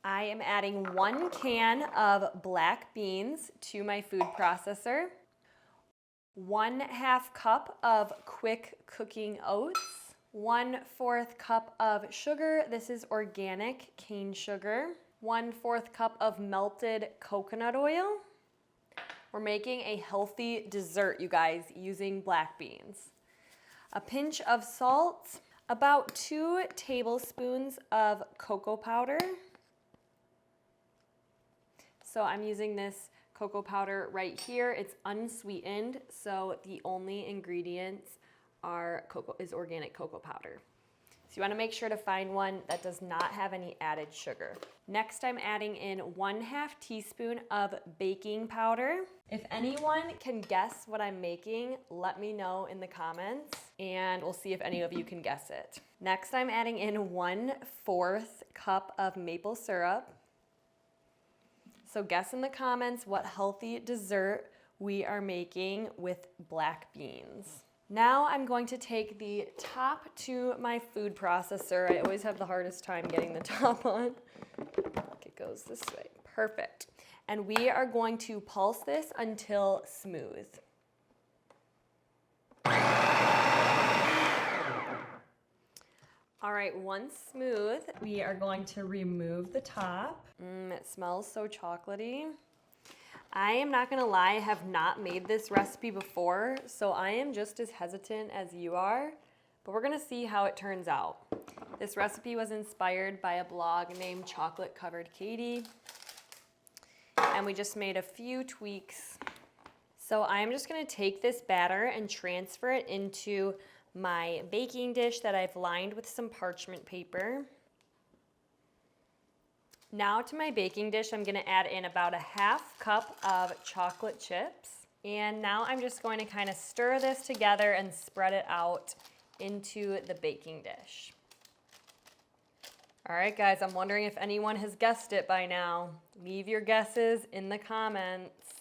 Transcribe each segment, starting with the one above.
I am adding 1 can of black beans to my food processor, 1/2 cup of quick cooking oats, 1/4 cup of sugar. This is organic cane sugar, 1/4 cup of melted coconut oil. We're making a healthy dessert, you guys, using black beans. A pinch of salt, about 2 tablespoons of cocoa powder. So I'm using this cocoa powder right here. It's unsweetened, so the only ingredients is organic cocoa powder. So you want to make sure to find one that does not have any added sugar. Next, I'm adding in 1/2 teaspoon of baking powder. If anyone can guess what I'm making, let me know in the comments, and we'll see if any of you can guess it. Next, I'm adding in 1/4 cup of maple syrup. So guess in the comments what healthy dessert we are making with black beans. Now I'm going to take the top to my food processor. I always have the hardest time getting the top on. It goes this way. Perfect. And we are going to pulse this until smooth. All right, once smooth, we are going to remove the top. It smells so chocolatey. I am not gonna lie, I have not made this recipe before, so I am just as hesitant as you are, but we're gonna see how it turns out. This recipe was inspired by a blog named Chocolate Covered Katie, and we just made a few tweaks. So I'm just gonna take this batter and transfer it into my baking dish that I've lined with some parchment paper. Now to my baking dish, I'm gonna add in about 1/2 cup of chocolate chips. And now I'm just going to kind of stir this together and spread it out into the baking dish. All right, guys, I'm wondering if anyone has guessed it by now. Leave your guesses in the comments.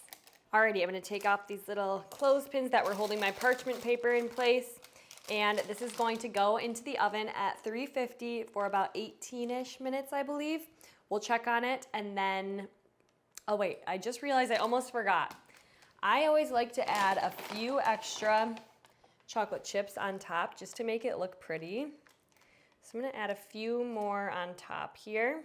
Alrighty, I'm gonna take off these little clothespins that were holding my parchment paper in place. And this is going to go into the oven at 350 for about 18-ish minutes, I believe. We'll check on it and then, oh wait, I just realized I almost forgot. I always like to add a few extra chocolate chips on top just to make it look pretty. So I'm gonna add a few more on top here.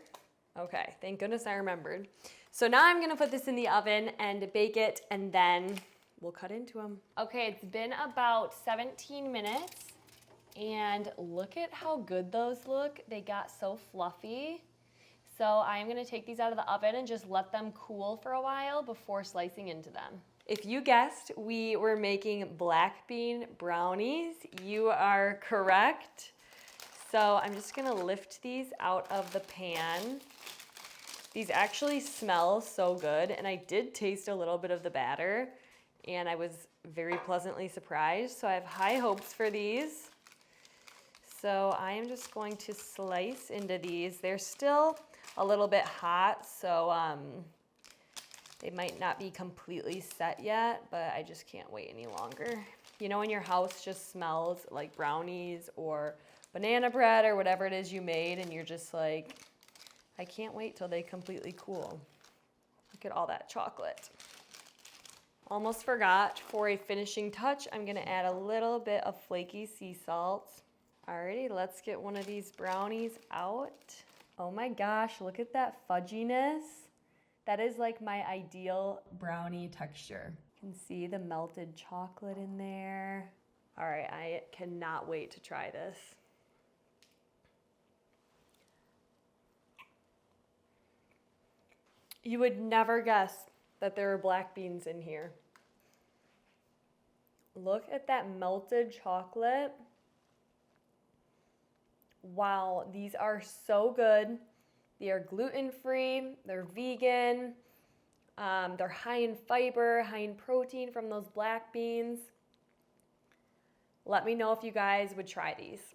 Okay, thank goodness I remembered. So now I'm gonna put this in the oven and bake it, and then we'll cut into them. Okay, it's been about 17 minutes, and look at how good those look. They got so fluffy. So I'm gonna take these out of the oven and just let them cool for a while before slicing into them. If you guessed we were making black bean brownies, you are correct. So I'm just gonna lift these out of the pan. These actually smell so good, and I did taste a little bit of the batter, and I was very pleasantly surprised. So I have high hopes for these. So I am just going to slice into these. They're still a little bit hot, so they might not be completely set yet, but I just can't wait any longer. You know when your house just smells like brownies or banana bread or whatever it is you made, and you're just like, I can't wait till they completely cool. Look at all that chocolate. Almost forgot, for a finishing touch, I'm gonna add a little bit of flaky sea salt. Alrighty, let's get one of these brownies out. Oh my gosh, look at that fudginess. That is like my ideal brownie texture. You can see the melted chocolate in there. All right, I cannot wait to try this. You would never guess that there are black beans in here. Look at that melted chocolate. Wow, these are so good. They are gluten-free, they're vegan, they're high in fiber, high in protein from those black beans. Let me know if you guys would try these.